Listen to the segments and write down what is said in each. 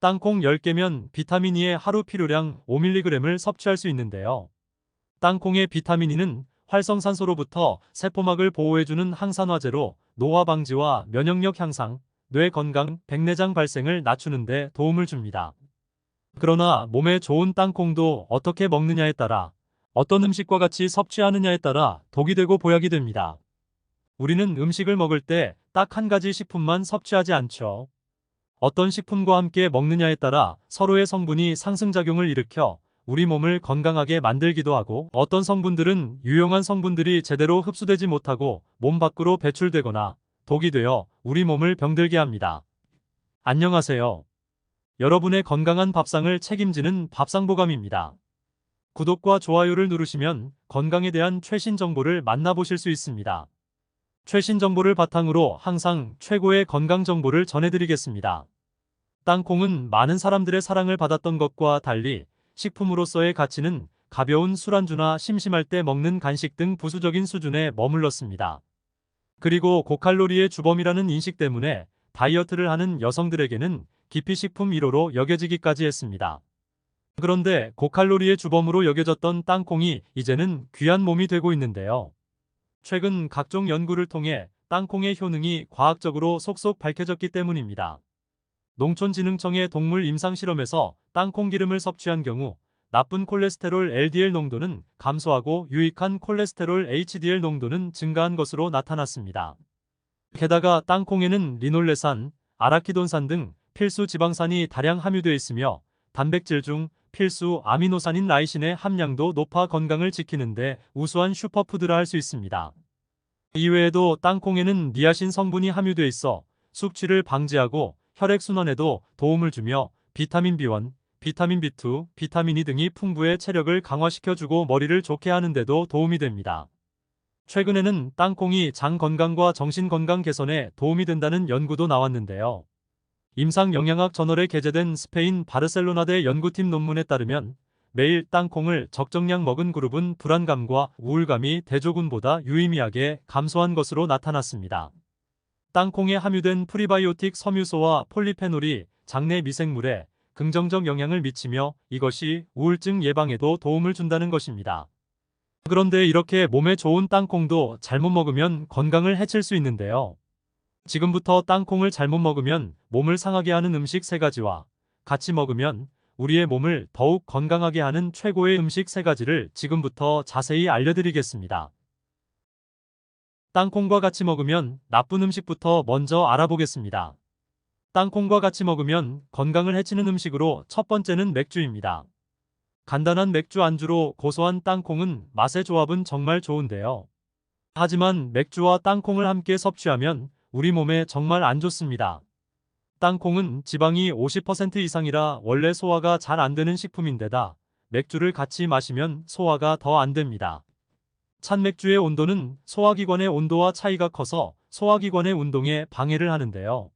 땅콩 10개면 비타민 E의 하루 필요량 5mg을 섭취할 수 있는데요. 땅콩의 비타민 E는 활성산소로부터 세포막을 보호해주는 항산화제로 노화 방지와 면역력 향상, 뇌 건강, 백내장 발생을 낮추는 데 도움을 줍니다. 그러나 몸에 좋은 땅콩도 어떻게 먹느냐에 따라, 어떤 음식과 같이 섭취하느냐에 따라 독이 되고 보약이 됩니다. 우리는 음식을 먹을 때 딱 한 가지 식품만 섭취하지 않죠. 어떤 식품과 함께 먹느냐에 따라 서로의 성분이 상승작용을 일으켜 우리 몸을 건강하게 만들기도 하고, 어떤 성분들은 유용한 성분들이 제대로 흡수되지 못하고 몸 밖으로 배출되거나 독이 되어 우리 몸을 병들게 합니다. 안녕하세요. 여러분의 건강한 밥상을 책임지는 밥상보감입니다. 구독과 좋아요를 누르시면 건강에 대한 최신 정보를 만나보실 수 있습니다. 최신 정보를 바탕으로 항상 최고의 건강 정보를 전해드리겠습니다. 땅콩은 많은 사람들의 사랑을 받았던 것과 달리 식품으로서의 가치는 가벼운 술안주나 심심할 때 먹는 간식 등 부수적인 수준에 머물렀습니다. 그리고 고칼로리의 주범이라는 인식 때문에 다이어트를 하는 여성들에게는 기피식품 1호로 여겨지기까지 했습니다. 그런데 고칼로리의 주범으로 여겨졌던 땅콩이 이제는 귀한 몸이 되고 있는데요. 최근 각종 연구를 통해 땅콩의 효능이 과학적으로 속속 밝혀졌기 때문입니다. 농촌진흥청의 동물 임상실험에서 땅콩 기름을 섭취한 경우 나쁜 콜레스테롤 LDL 농도는 감소하고 유익한 콜레스테롤 HDL 농도는 증가한 것으로 나타났습니다. 게다가 땅콩에는 리놀레산, 아라키돈산 등 필수 지방산이 다량 함유되어 있으며 단백질 중 필수 아미노산인 라이신의 함량도 높아 건강을 지키는 데 우수한 슈퍼푸드라 할 수 있습니다. 이외에도 땅콩에는 니아신 성분이 함유되어 있어 숙취를 방지하고 혈액순환에도 도움을 주며 비타민 B1, 비타민 B2, 비타민 E 등이 풍부해 체력을 강화시켜주고 머리를 좋게 하는 데도 도움이 됩니다. 최근에는 땅콩이 장 건강과 정신 건강 개선에 도움이 된다는 연구도 나왔는데요. 임상영양학 저널에 게재된 스페인 바르셀로나대 연구팀 논문에 따르면 매일 땅콩을 적정량 먹은 그룹은 불안감과 우울감이 대조군보다 유의미하게 감소한 것으로 나타났습니다. 땅콩에 함유된 프리바이오틱 섬유소와 폴리페놀이 장내 미생물에 긍정적 영향을 미치며 이것이 우울증 예방에도 도움을 준다는 것입니다. 그런데 이렇게 몸에 좋은 땅콩도 잘못 먹으면 건강을 해칠 수 있는데요. 지금부터 땅콩을 잘못 먹으면 몸을 상하게 하는 음식 3가지와 같이 먹으면 우리의 몸을 더욱 건강하게 하는 최고의 음식 3가지를 지금부터 자세히 알려드리겠습니다. 땅콩과 같이 먹으면 나쁜 음식부터 먼저 알아보겠습니다. 땅콩과 같이 먹으면 건강을 해치는 음식으로 첫 번째는 맥주입니다. 간단한 맥주 안주로 고소한 땅콩은 맛의 조합은 정말 좋은데요. 하지만 맥주와 땅콩을 함께 섭취하면 우리 몸에 정말 안 좋습니다. 땅콩은 지방이 50% 이상이라 원래 소화가 잘 안 되는 식품인데다 맥주를 같이 마시면 소화가 더 안 됩니다. 찬 맥주의 온도는 소화기관의 온도와 차이가 커서 소화기관의 운동에 방해를 하는데요.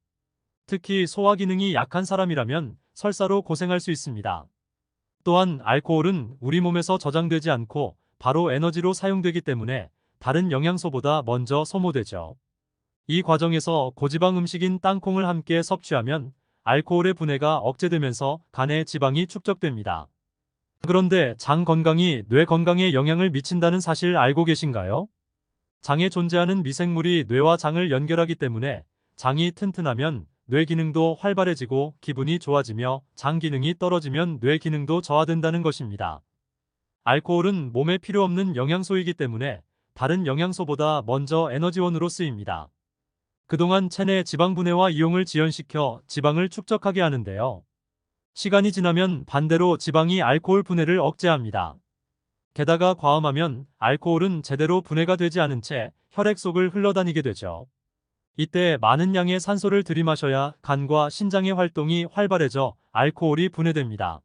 특히 소화 기능이 약한 사람이라면 설사로 고생할 수 있습니다. 또한 알코올은 우리 몸에서 저장되지 않고 바로 에너지로 사용되기 때문에 다른 영양소보다 먼저 소모되죠. 이 과정에서 고지방 음식인 땅콩을 함께 섭취하면 알코올의 분해가 억제되면서 간에 지방이 축적됩니다. 그런데 장 건강이 뇌 건강에 영향을 미친다는 사실 알고 계신가요? 장에 존재하는 미생물이 뇌와 장을 연결하기 때문에 장이 튼튼하면 뇌 기능도 활발해지고 기분이 좋아지며 장 기능이 떨어지면 뇌 기능도 저하된다는 것입니다. 알코올은 몸에 필요 없는 영양소이기 때문에 다른 영양소보다 먼저 에너지원으로 쓰입니다. 그동안 체내 지방 분해와 이용을 지연시켜 지방을 축적하게 하는데요. 시간이 지나면 반대로 지방이 알코올 분해를 억제합니다. 게다가 과음하면 알코올은 제대로 분해가 되지 않은 채 혈액 속을 흘러다니게 되죠. 이때 많은 양의 산소를 들이마셔야 간과 신장의 활동이 활발해져 알코올이 분해됩니다.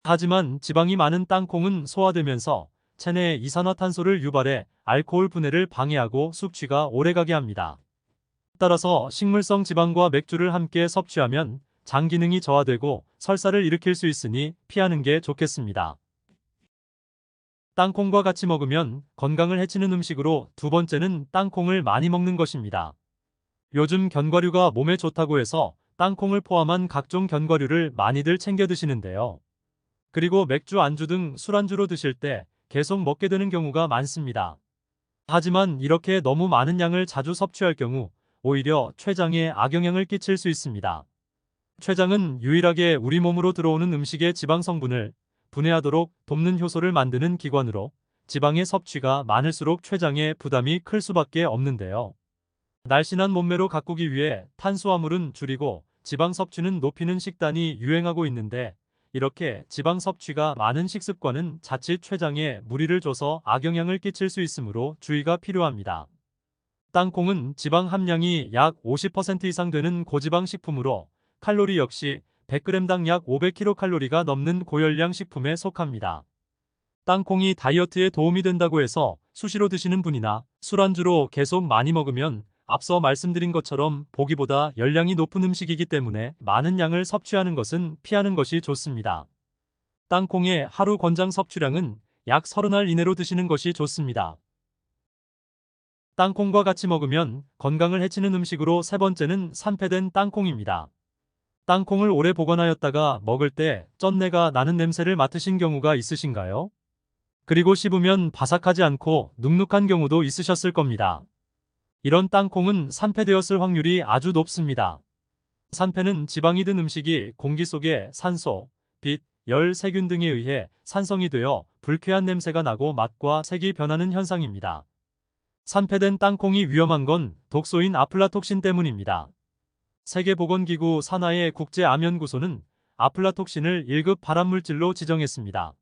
하지만 지방이 많은 땅콩은 소화되면서 체내에 이산화탄소를 유발해 알코올 분해를 방해하고 숙취가 오래가게 합니다. 따라서 식물성 지방과 맥주를 함께 섭취하면 장 기능이 저하되고 설사를 일으킬 수 있으니 피하는 게 좋겠습니다. 땅콩과 같이 먹으면 건강을 해치는 음식으로 두 번째는 땅콩을 많이 먹는 것입니다. 요즘 견과류가 몸에 좋다고 해서 땅콩을 포함한 각종 견과류를 많이들 챙겨 드시는데요. 그리고 맥주, 안주 등 술안주로 드실 때 계속 먹게 되는 경우가 많습니다. 하지만 이렇게 너무 많은 양을 자주 섭취할 경우 오히려 췌장에 악영향을 끼칠 수 있습니다. 췌장은 유일하게 우리 몸으로 들어오는 음식의 지방 성분을 분해하도록 돕는 효소를 만드는 기관으로 지방의 섭취가 많을수록 췌장에 부담이 클 수밖에 없는데요. 날씬한 몸매로 가꾸기 위해 탄수화물은 줄이고 지방 섭취는 높이는 식단이 유행하고 있는데, 이렇게 지방 섭취가 많은 식습관은 자칫 췌장에 무리를 줘서 악영향을 끼칠 수 있으므로 주의가 필요합니다. 땅콩은 지방 함량이 약 50% 이상 되는 고지방 식품으로 칼로리 역시 100g당 약 500kcal가 넘는 고열량 식품에 속합니다. 땅콩이 다이어트에 도움이 된다고 해서 수시로 드시는 분이나 술안주로 계속 많이 먹으면 앞서 말씀드린 것처럼 보기보다 열량이 높은 음식이기 때문에 많은 양을 섭취하는 것은 피하는 것이 좋습니다. 땅콩의 하루 권장 섭취량은 약 30알 이내로 드시는 것이 좋습니다. 땅콩과 같이 먹으면 건강을 해치는 음식으로 세 번째는 산패된 땅콩입니다. 땅콩을 오래 보관하였다가 먹을 때 쩐내가 나는 냄새를 맡으신 경우가 있으신가요? 그리고 씹으면 바삭하지 않고 눅눅한 경우도 있으셨을 겁니다. 이런 땅콩은 산패되었을 확률이 아주 높습니다. 산패는 지방이 든 음식이 공기 속에 산소, 빛, 열, 세균 등에 의해 산성이 되어 불쾌한 냄새가 나고 맛과 색이 변하는 현상입니다. 산패된 땅콩이 위험한 건 독소인 아플라톡신 때문입니다. 세계보건기구 산하의 국제암연구소는 아플라톡신을 1급 발암물질로 지정했습니다.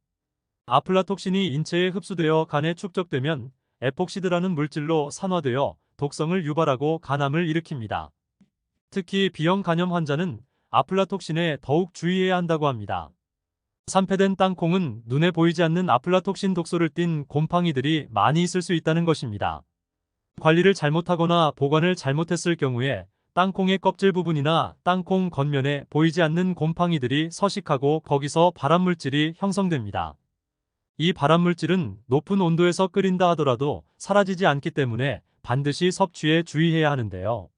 아플라톡신이 인체에 흡수되어 간에 축적되면 에폭시드라는 물질로 산화되어 독성을 유발하고 간암을 일으킵니다. 특히 B형 간염 환자는 아플라톡신에 더욱 주의해야 한다고 합니다. 산패된 땅콩은 눈에 보이지 않는 아플라톡신 독소를 띤 곰팡이들이 많이 있을 수 있다는 것입니다. 관리를 잘못하거나 보관을 잘못했을 경우에 땅콩의 껍질 부분이나 땅콩 겉면에 보이지 않는 곰팡이들이 서식하고 거기서 발암물질이 형성됩니다. 이 발암물질은 높은 온도에서 끓인다 하더라도 사라지지 않기 때문에 반드시 섭취에 주의해야 하는데요.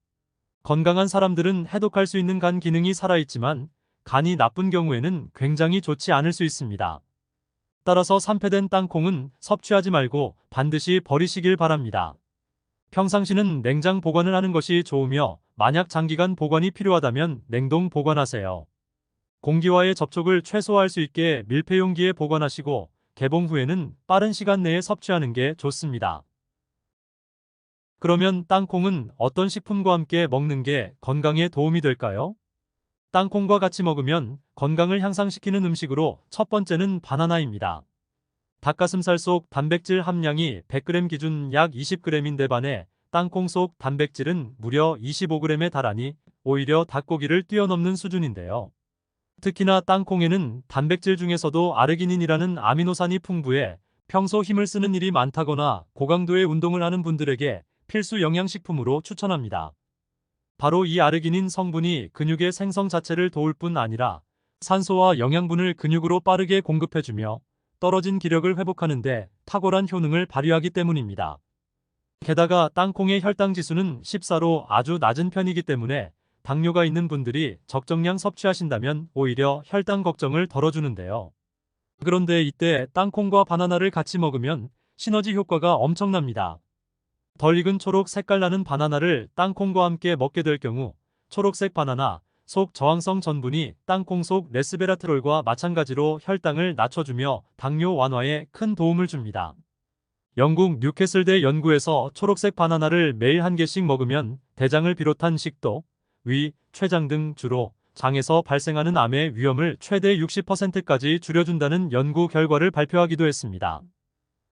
건강한 사람들은 해독할 수 있는 간 기능이 살아있지만 간이 나쁜 경우에는 굉장히 좋지 않을 수 있습니다. 따라서 산패된 땅콩은 섭취하지 말고 반드시 버리시길 바랍니다. 평상시는 냉장 보관을 하는 것이 좋으며, 만약 장기간 보관이 필요하다면 냉동 보관하세요. 공기와의 접촉을 최소화할 수 있게 밀폐용기에 보관하시고 개봉 후에는 빠른 시간 내에 섭취하는 게 좋습니다. 그러면 땅콩은 어떤 식품과 함께 먹는 게 건강에 도움이 될까요? 땅콩과 같이 먹으면 건강을 향상시키는 음식으로 첫 번째는 바나나입니다. 닭가슴살 속 단백질 함량이 100g 기준 약 20g인데 반해 땅콩 속 단백질은 무려 25g에 달하니 오히려 닭고기를 뛰어넘는 수준인데요. 특히나 땅콩에는 단백질 중에서도 아르기닌이라는 아미노산이 풍부해 평소 힘을 쓰는 일이 많다거나 고강도의 운동을 하는 분들에게 필수 영양식품으로 추천합니다. 바로 이 아르기닌 성분이 근육의 생성 자체를 도울 뿐 아니라 산소와 영양분을 근육으로 빠르게 공급해주며 떨어진 기력을 회복하는 데 탁월한 효능을 발휘하기 때문입니다. 게다가 땅콩의 혈당 지수는 14로 아주 낮은 편이기 때문에 당뇨가 있는 분들이 적정량 섭취하신다면 오히려 혈당 걱정을 덜어주는데요. 그런데 이때 땅콩과 바나나를 같이 먹으면 시너지 효과가 엄청납니다. 덜 익은 초록 색깔 나는 바나나를 땅콩과 함께 먹게 될 경우 초록색 바나나 속 저항성 전분이 땅콩 속 레스베라트롤과 마찬가지로 혈당을 낮춰주며 당뇨 완화에 큰 도움을 줍니다. 영국 뉴캐슬대 연구에서 초록색 바나나를 매일 한 개씩 먹으면 대장을 비롯한 식도, 위, 췌장 등 주로 장에서 발생하는 암의 위험을 최대 60%까지 줄여준다는 연구 결과를 발표하기도 했습니다.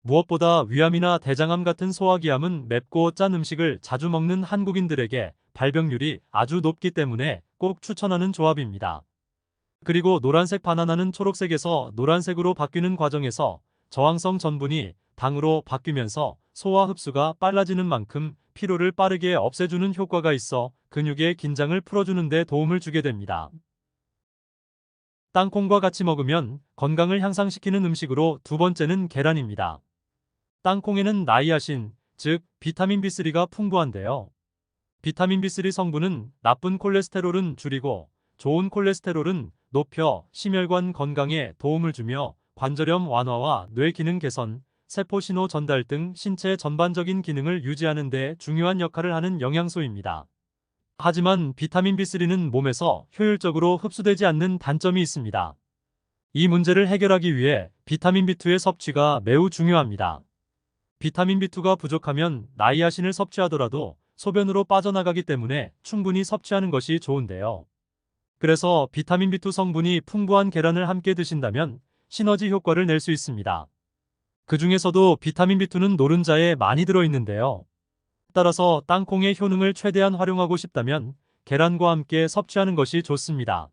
무엇보다 위암이나 대장암 같은 소화기암은 맵고 짠 음식을 자주 먹는 한국인들에게 발병률이 아주 높기 때문에 꼭 추천하는 조합입니다. 그리고 노란색 바나나는 초록색에서 노란색으로 바뀌는 과정에서 저항성 전분이 당으로 바뀌면서 소화 흡수가 빨라지는 만큼 피로를 빠르게 없애주는 효과가 있어 근육의 긴장을 풀어주는 데 도움을 주게 됩니다. 땅콩과 같이 먹으면 건강을 향상시키는 음식으로 두 번째는 계란입니다. 땅콩에는 나이아신, 즉 비타민 B3가 풍부한데요. 비타민 B3 성분은 나쁜 콜레스테롤은 줄이고 좋은 콜레스테롤은 높여 심혈관 건강에 도움을 주며 관절염 완화와 뇌 기능 개선, 세포 신호 전달 등 신체 전반적인 기능을 유지하는 데 중요한 역할을 하는 영양소입니다. 하지만 비타민 B3는 몸에서 효율적으로 흡수되지 않는 단점이 있습니다. 이 문제를 해결하기 위해 비타민 B2의 섭취가 매우 중요합니다. 비타민 B2가 부족하면 나이아신을 섭취하더라도 소변으로 빠져나가기 때문에 충분히 섭취하는 것이 좋은데요. 그래서 비타민 B2 성분이 풍부한 계란을 함께 드신다면 시너지 효과를 낼 수 있습니다. 그 중에서도 비타민 B2는 노른자에 많이 들어있는데요. 따라서 땅콩의 효능을 최대한 활용하고 싶다면 계란과 함께 섭취하는 것이 좋습니다.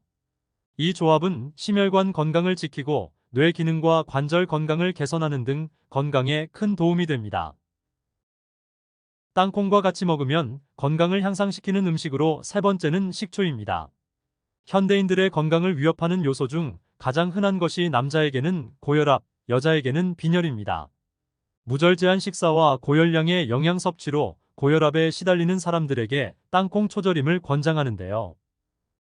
이 조합은 심혈관 건강을 지키고 뇌 기능과 관절 건강을 개선하는 등 건강에 큰 도움이 됩니다. 땅콩과 같이 먹으면 건강을 향상시키는 음식으로 세 번째는 식초입니다. 현대인들의 건강을 위협하는 요소 중 가장 흔한 것이 남자에게는 고혈압, 여자에게는 빈혈입니다. 무절제한 식사와 고열량의 영양 섭취로 고혈압에 시달리는 사람들에게 땅콩 초절임을 권장하는데요.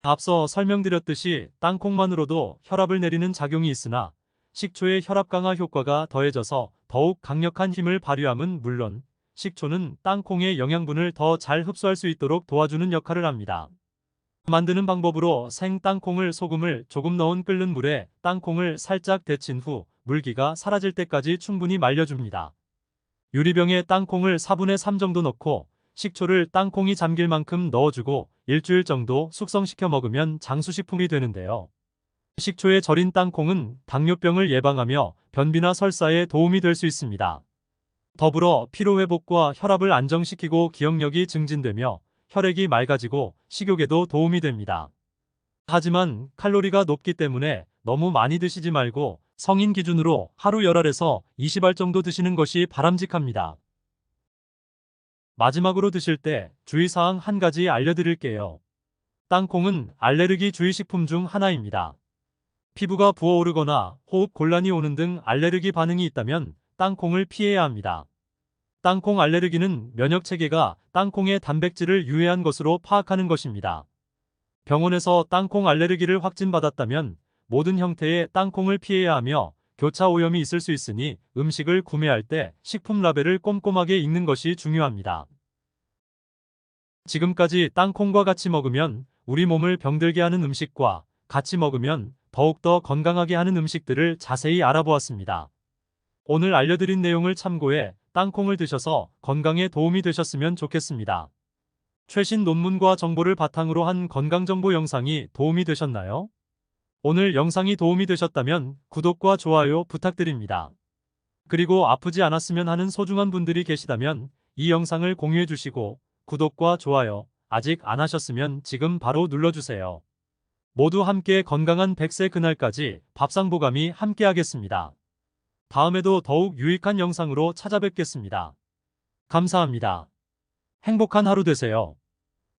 앞서 설명드렸듯이 땅콩만으로도 혈압을 내리는 작용이 있으나 식초의 혈압 강화 효과가 더해져서 더욱 강력한 힘을 발휘함은 물론 식초는 땅콩의 영양분을 더 잘 흡수할 수 있도록 도와주는 역할을 합니다. 만드는 방법으로 생 땅콩을 소금을 조금 넣은 끓는 물에 땅콩을 살짝 데친 후 물기가 사라질 때까지 충분히 말려줍니다. 유리병에 땅콩을 4분의 3 정도 넣고 식초를 땅콩이 잠길 만큼 넣어주고 일주일 정도 숙성시켜 먹으면 장수식품이 되는데요. 식초에 절인 땅콩은 당뇨병을 예방하며 변비나 설사에 도움이 될 수 있습니다. 더불어 피로회복과 혈압을 안정시키고 기억력이 증진되며 혈액이 맑아지고 식욕에도 도움이 됩니다. 하지만 칼로리가 높기 때문에 너무 많이 드시지 말고 성인 기준으로 하루 10알에서 20알 정도 드시는 것이 바람직합니다. 마지막으로 드실 때 주의사항 한 가지 알려드릴게요. 땅콩은 알레르기 주의식품 중 하나입니다. 피부가 부어오르거나 호흡 곤란이 오는 등 알레르기 반응이 있다면 땅콩을 피해야 합니다. 땅콩 알레르기는 면역체계가 땅콩의 단백질을 유해한 것으로 파악하는 것입니다. 병원에서 땅콩 알레르기를 확진받았다면 모든 형태의 땅콩을 피해야 하며 교차 오염이 있을 수 있으니 음식을 구매할 때 식품 라벨을 꼼꼼하게 읽는 것이 중요합니다. 지금까지 땅콩과 같이 먹으면 우리 몸을 병들게 하는 음식과 같이 먹으면 더욱더 건강하게 하는 음식들을 자세히 알아보았습니다. 오늘 알려드린 내용을 참고해 땅콩을 드셔서 건강에 도움이 되셨으면 좋겠습니다. 최신 논문과 정보를 바탕으로 한 건강정보 영상이 도움이 되셨나요? 오늘 영상이 도움이 되셨다면 구독과 좋아요 부탁드립니다. 그리고 아프지 않았으면 하는 소중한 분들이 계시다면 이 영상을 공유해 주시고 구독과 좋아요 아직 안 하셨으면 지금 바로 눌러주세요. 모두 함께 건강한 100세 그날까지 밥상보감이 함께 하겠습니다. 다음에도 더욱 유익한 영상으로 찾아뵙겠습니다. 감사합니다. 행복한 하루 되세요.